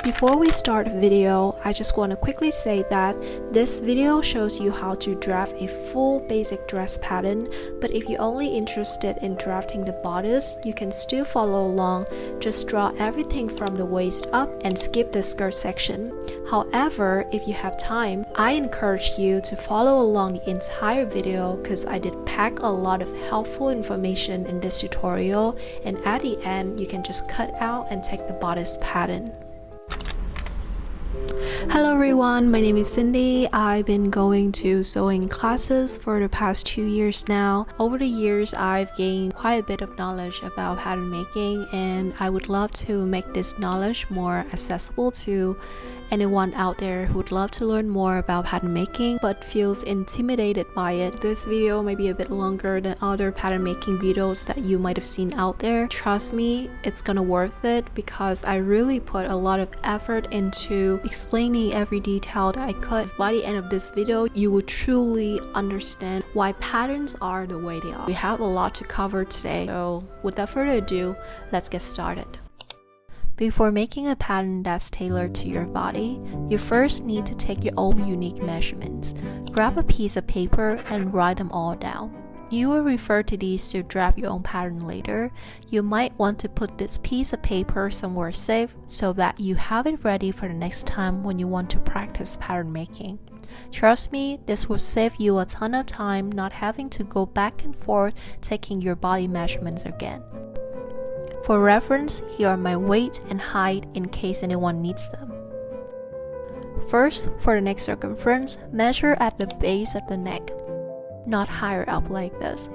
Before we start the video, I just want to quickly say that this video shows you how to draft a full basic dress pattern, but if you're only interested in drafting the bodice, you can still follow along. Just draw everything from the waist up and skip the skirt section. However, if you have time, I encourage you to follow along the entire video because I did pack a lot of helpful information in this tutorial, and at the end, you can just cut out and take the bodice pattern. Hello everyone, my name is Cindy. I've been going to sewing classes for the past 2 years now. Over the years, I've gained quite a bit of knowledge about pattern making, and I would love to make this knowledge more accessible to anyone out there who would love to learn more about pattern making but feels intimidated by it. This video may be a bit longer than other pattern making videos that you might have seen out there. Trust me, it's gonna worth it because I really put a lot of effort into explaining every detail that I could. By the end of this video, you will truly understand why patterns are the way they are. We have a lot to cover today, so without further ado, let's get started. Before making a pattern that's tailored to your body, you first need to take your own unique measurements. Grab a piece of paper and write them all down. You will refer to these to draft your own pattern later. You might want to put this piece of paper somewhere safe so that you have it ready for the next time when you want to practice pattern making. Trust me, this will save you a ton of time not having to go back and forth taking your body measurements again. For reference, here are my weight and height in case anyone needs them. First, for the neck circumference, measure at the base of the neck, not higher up like this.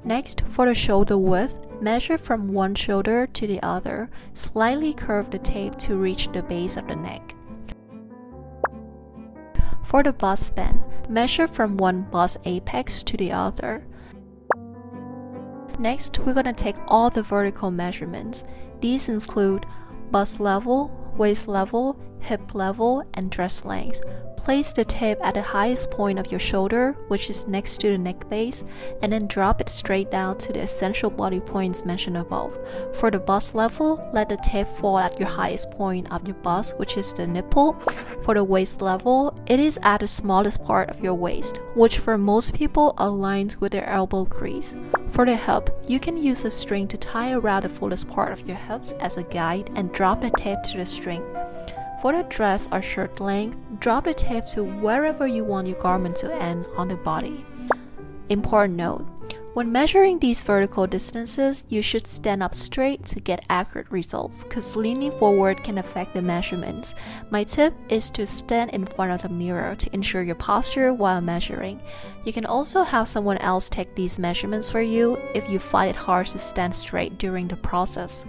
Next, for the shoulder width, measure from one shoulder to the other. Slightly curve the tape to reach the base of the neck. For the bust span, measure from one bust apex to the other. Next, we're going to take all the vertical measurements. These include bust level, waist level, hip level, and dress length. Place the tape at the highest point of your shoulder, which is next to the neck base, and then drop it straight down to the essential body points mentioned above. For the bust level, let the tape fall at your highest point of your bust, which is the nipple. For the waist level, it is at the smallest part of your waist, which for most people aligns with their elbow crease. For the hip, you can use a string to tie around the fullest part of your hips as a guide and drop the tape to the string. For the dress or shirt length, drop the tape to wherever you want your garment to end on the body. Important note, when measuring these vertical distances, you should stand up straight to get accurate results because leaning forward can affect the measurements. My tip is to stand in front of the mirror to ensure your posture while measuring. You can also have someone else take these measurements for you if you find it hard to stand straight during the process.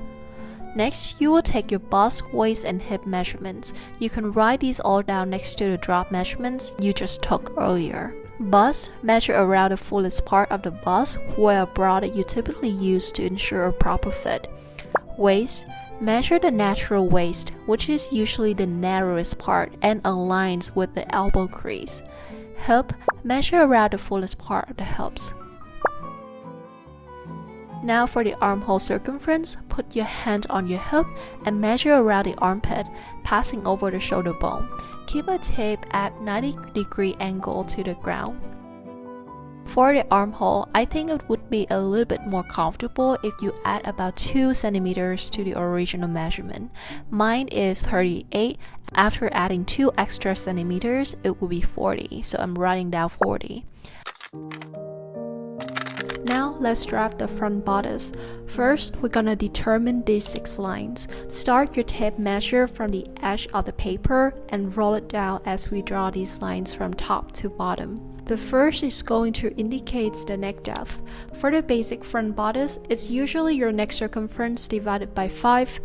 Next, you will take your bust, waist, and hip measurements. You can write these all down next to the drop measurements you just took earlier. Bust, measure around the fullest part of the bust, where a bra that you typically use to ensure a proper fit. Waist, measure the natural waist, which is usually the narrowest part and aligns with the elbow crease. Hip, measure around the fullest part of the hips. Now for the armhole circumference, put your hand on your hip and measure around the armpit, passing over the shoulder bone. Keep a tape at 90-degree angle to the ground. For the armhole, I think it would be a little bit more comfortable if you add about 2 centimeters to the original measurement. Mine is 38. After adding 2 extra centimeters, it will be 40, so I'm writing down 40. Now let's draft the front bodice. First, we're gonna determine these 6 lines. Start your tape measure from the edge of the paper and roll it down as we draw these lines from top to bottom. The first is going to indicate the neck depth. For the basic front bodice, it's usually your neck circumference divided by 5.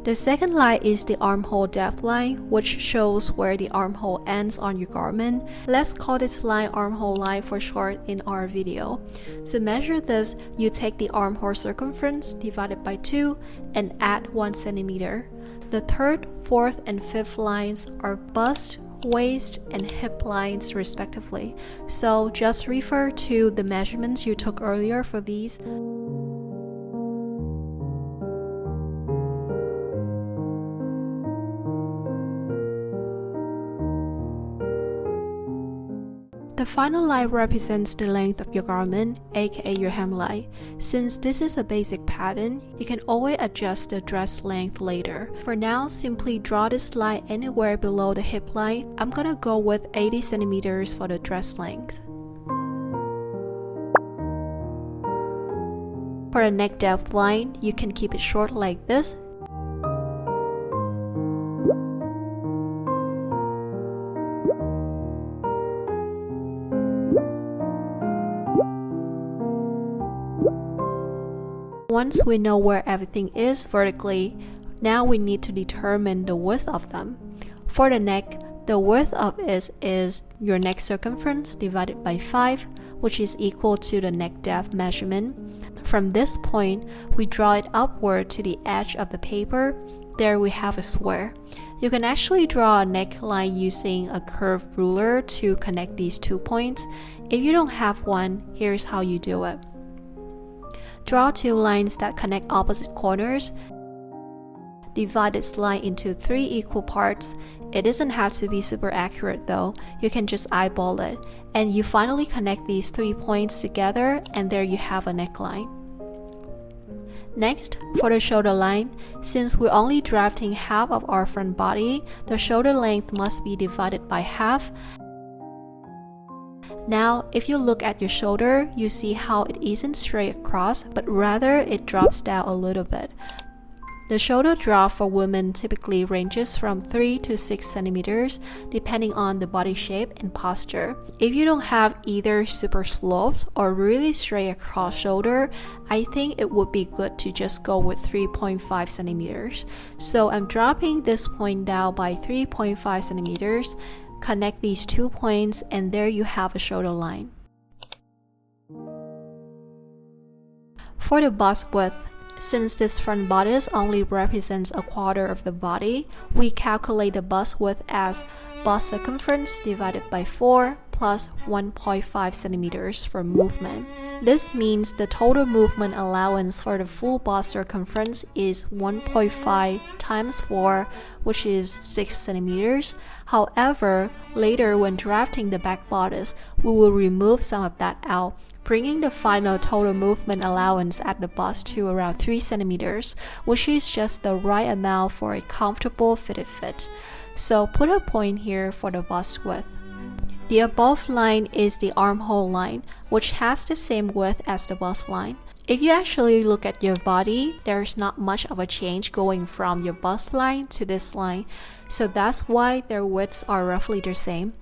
The second line is the armhole depth line, which shows where the armhole ends on your garment. Let's call this line armhole line for short in our video. To measure this, you take the armhole circumference divided by 2 and add 1 centimeter. The third, fourth, and fifth lines are bust, waist, and hip lines respectively. So just refer to the measurements you took earlier for these. The final line represents the length of your garment, aka your hemline. Since this is a basic pattern, you can always adjust the dress length later. For now, simply draw this line anywhere below the hip line. I'm gonna go with 80 centimeters for the dress length. For the neck depth line, you can keep it short like this. Once we know where everything is vertically, now we need to determine the width of them. For the neck, the width of it is your neck circumference divided by 5, which is equal to the neck depth measurement. From this point, we draw it upward to the edge of the paper. There we have a square. You can actually draw a neckline using a curved ruler to connect these 2 points. If you don't have one, here's how you do it. Draw 2 lines that connect opposite corners. Divide this line into 3 equal parts. It doesn't have to be super accurate though, you can just eyeball it. And you finally connect these 3 points together, and there you have a neckline. Next, for the shoulder line, since we're only drafting half of our front body, the shoulder length must be divided by half. Now, if you look at your shoulder, you see how it isn't straight across, but rather it drops down a little bit. The shoulder drop for women typically ranges from 3 to 6 centimeters, depending on the body shape and posture. If you don't have either super sloped or really straight across shoulder, I think it would be good to just go with 3.5 centimeters. So I'm dropping this point down by 3.5 centimeters. Connect these 2 points, and there you have a shoulder line. For the bust width, since this front bodice only represents a quarter of the body, we calculate the bust width as bust circumference divided by 4 plus 1.5 centimeters for movement. This means the total movement allowance for the full bust circumference is 1.5 times 4, which is 6 centimeters. However, later when drafting the back bodice, we will remove some of that out, bringing the final total movement allowance at the bust to around 3 centimeters, which is just the right amount for a comfortable fitted fit. So put a point here for the bust width. The above line is the armhole line, which has the same width as the bust line. If you actually look at your body, there's not much of a change going from your bust line to this line, so that's why their widths are roughly the same.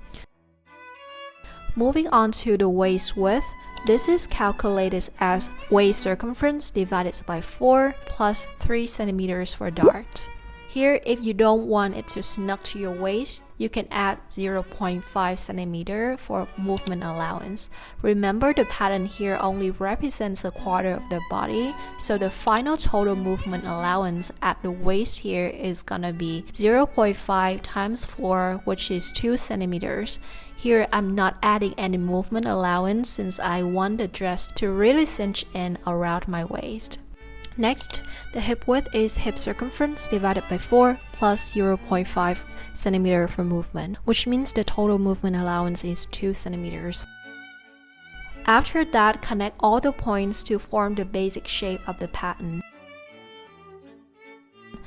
Moving on to the waist width, this is calculated as waist circumference divided by 4 plus 3 centimeters for dart. Here, if you don't want it to snug to your waist, you can add 0.5 centimeter for movement allowance. Remember, the pattern here only represents a quarter of the body, so the final total movement allowance at the waist here is gonna be 0.5 times 4, which is 2 centimeters. Here, I'm not adding any movement allowance since I want the dress to really cinch in around my waist. Next, the hip width is hip circumference divided by 4 plus 0.5 centimeter for movement, which means the total movement allowance is 2 centimeters. After that, connect all the points to form the basic shape of the pattern.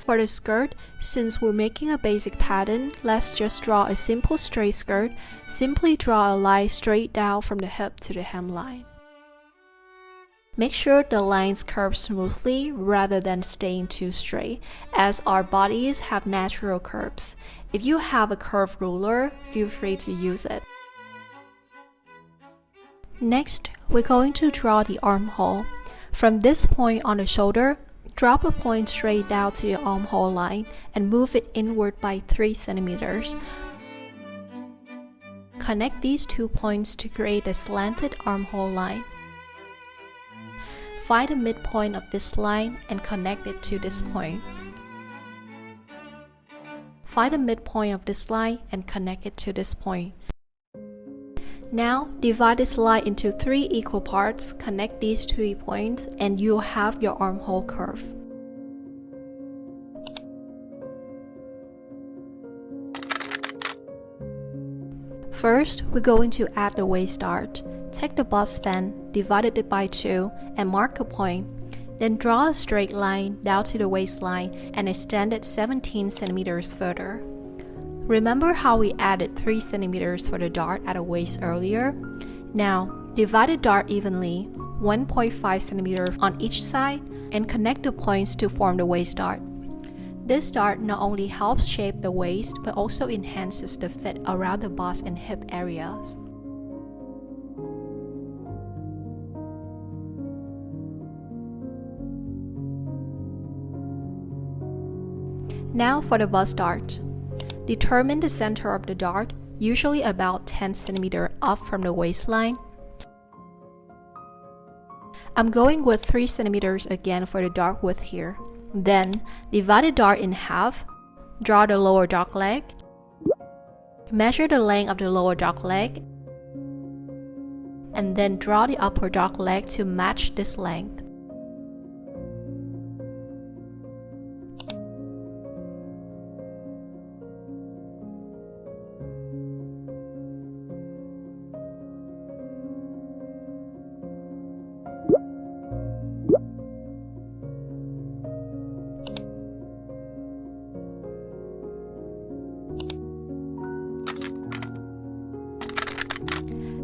For the skirt, since we're making a basic pattern, let's just draw a simple straight skirt. Simply draw a line straight down from the hip to the hemline. Make sure the lines curve smoothly rather than staying too straight, as our bodies have natural curves. If you have a curved ruler, feel free to use it. Next, we're going to draw the armhole. From this point on the shoulder, drop a point straight down to the armhole line and move it inward by 3 centimeters. Connect these 2 points to create a slanted armhole line. Find the midpoint of this line and connect it to this point. Find the midpoint of this line and connect it to this point. Now, divide this line into 3 equal parts, connect these 3 points, and you'll have your armhole curve. First, we're going to add the waist dart. Take the bust span, divide it by 2, and mark a point. Then draw a straight line down to the waistline and extend it 17 centimeters further. Remember how we added 3 centimeters for the dart at the waist earlier? Now, divide the dart evenly, 1.5 centimeters on each side, and connect the points to form the waist dart. This dart not only helps shape the waist, but also enhances the fit around the bust and hip areas. Now for the bust dart. Determine the center of the dart, usually about 10 cm up from the waistline. I'm going with 3 cm again for the dart width here. Then, divide the dart in half, draw the lower dog leg, measure the length of the lower dog leg, and then draw the upper dog leg to match this length.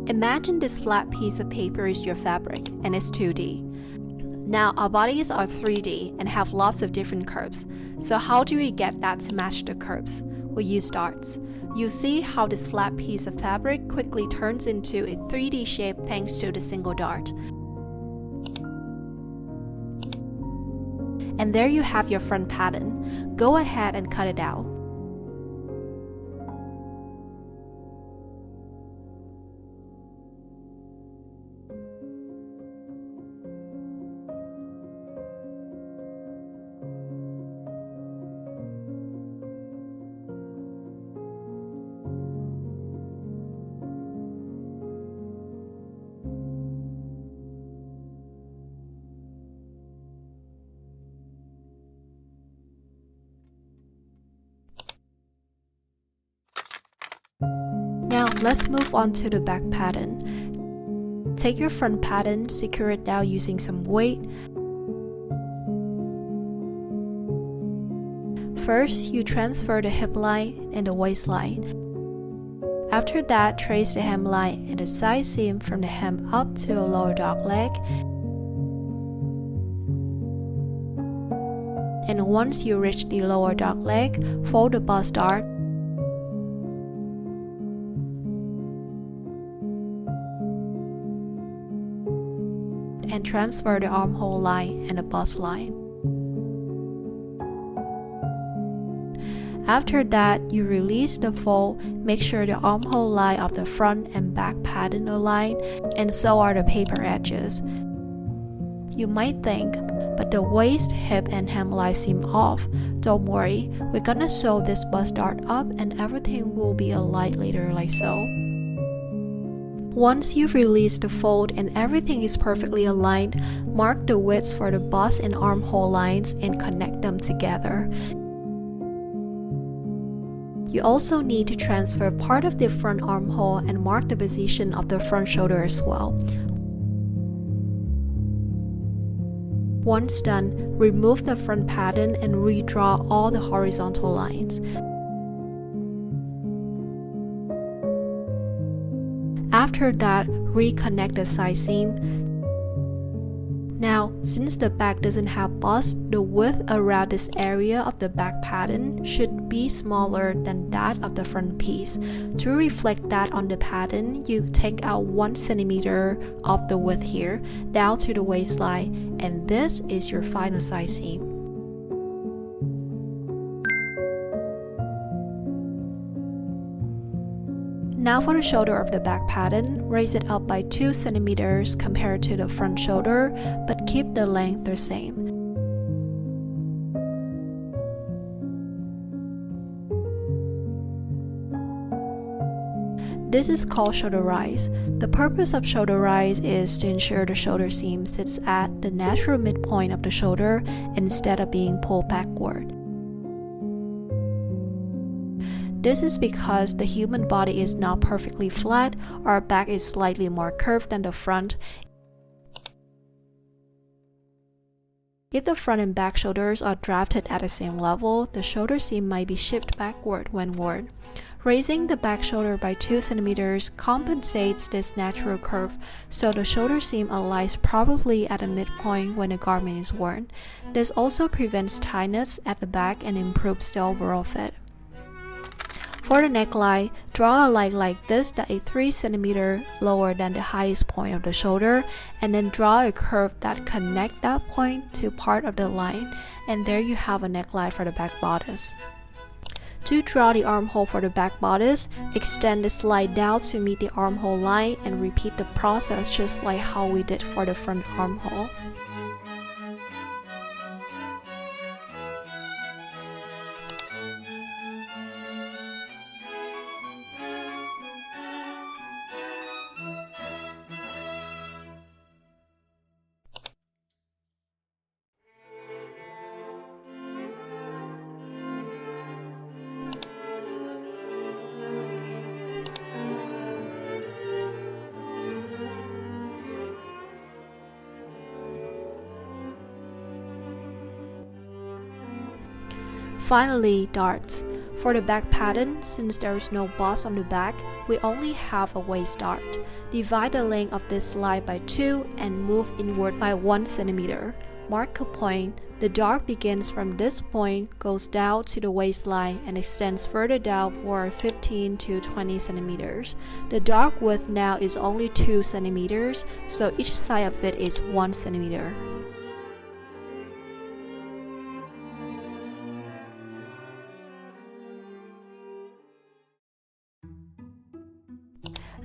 Imagine this flat piece of paper is your fabric, and it's 2D. Now, our bodies are 3D and have lots of different curves. So how do we get that to match the curves? We use darts. You see how this flat piece of fabric quickly turns into a 3D shape thanks to the single dart. And there you have your front pattern. Go ahead and cut it out. Now let's move on to the back pattern. Take your front pattern, secure it down using some weight. First, you transfer the hip line and the waistline. After that, trace the hemline and the side seam from the hem up to the lower dog leg. And once you reach the lower dog leg, fold the bust dart. And transfer the armhole line and the bust line. After that, you release the fold, make sure the armhole line of the front and back pattern align, and so are the paper edges. You might think, but the waist, hip, and hemline seem off. Don't worry, we're gonna sew this bust dart up and everything will be aligned later like so. Once you've released the fold and everything is perfectly aligned, mark the widths for the bust and armhole lines and connect them together. You also need to transfer part of the front armhole and mark the position of the front shoulder as well. Once done, remove the front pattern and redraw all the horizontal lines. After that, reconnect the side seam. Now, since the back doesn't have bust, the width around this area of the back pattern should be smaller than that of the front piece. To reflect that on the pattern, you take out 1 centimeter of the width here, down to the waistline, and this is your final side seam. Now for the shoulder of the back pattern, raise it up by 2 centimeters compared to the front shoulder, but keep the length the same. This is called shoulder rise. The purpose of shoulder rise is to ensure the shoulder seam sits at the natural midpoint of the shoulder instead of being pulled backward. This is because the human body is not perfectly flat, our back is slightly more curved than the front. If the front and back shoulders are drafted at the same level, the shoulder seam might be shifted backward when worn. Raising the back shoulder by 2 cm compensates this natural curve, so the shoulder seam aligns properly at the midpoint when the garment is worn. This also prevents tightness at the back and improves the overall fit. For the neckline, draw a line like this that is 3 cm lower than the highest point of the shoulder, and then draw a curve that connects that point to part of the line, and there you have a neckline for the back bodice. To draw the armhole for the back bodice, extend the slide down to meet the armhole line and repeat the process just like how we did for the front armhole. Finally, darts. For the back pattern, since there is no boss on the back, we only have a waist dart. Divide the length of this slide by 2 and move inward by 1 cm. Mark a point. The dart begins from this point, goes down to the waistline, and extends further down for 15 to 20 cm. The dart width now is only 2 cm, so each side of it is 1 cm.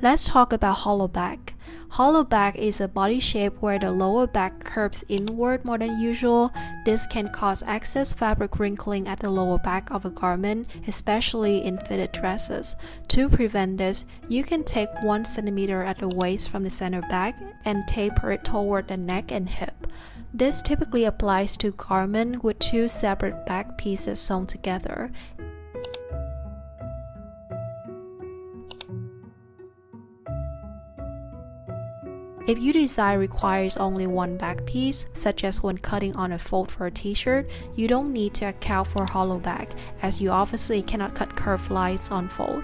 Let's talk about hollow back. Hollow back is a body shape where the lower back curves inward more than usual. This can cause excess fabric wrinkling at the lower back of a garment, especially in fitted dresses. To prevent this, you can take 1 cm at the waist from the center back and taper it toward the neck and hip. This typically applies to garments with 2 separate back pieces sewn together. If your design requires only 1 back piece, such as when cutting on a fold for a t-shirt, you don't need to account for hollow back, as you obviously cannot cut curved lines on fold.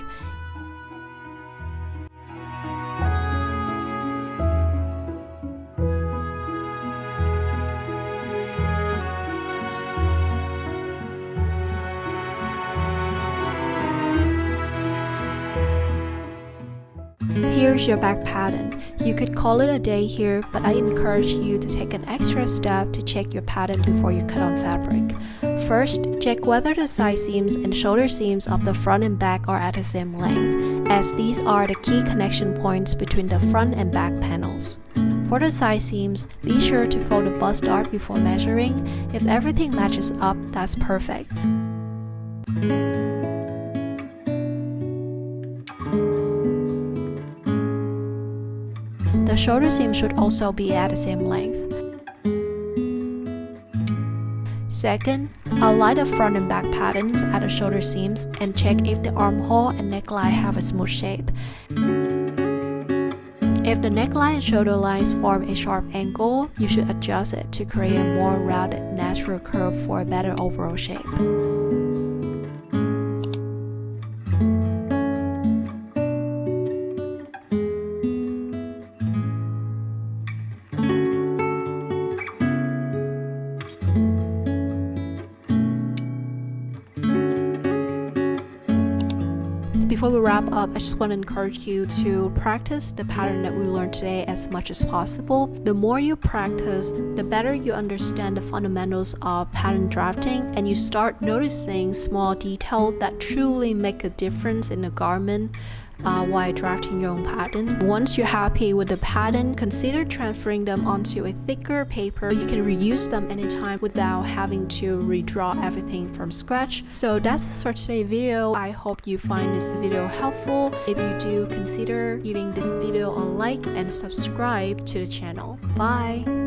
Here's your back pattern. You could call it a day here, but I encourage you to take an extra step to check your pattern before you cut on fabric. First, check whether the side seams and shoulder seams of the front and back are at the same length, as these are the key connection points between the front and back panels. For the side seams, be sure to fold the bust dart before measuring. If everything matches up, that's perfect. The shoulder seam should also be at the same length. Second, align the front and back patterns at the shoulder seams and check if the armhole and neckline have a smooth shape. If the neckline and shoulder lines form a sharp angle, you should adjust it to create a more rounded, natural curve for a better overall shape. Before we wrap up, I just want to encourage you to practice the pattern that we learned today as much as possible. The more you practice, the better you understand the fundamentals of pattern drafting, and you start noticing small details that truly make a difference in a garment while drafting your own pattern. Once you're happy with the pattern, consider transferring them onto a thicker paper. You can reuse them anytime without having to redraw everything from scratch. So that's it for today's video. I hope you find this video helpful. If you do, consider giving this video a like and subscribe to the channel. Bye!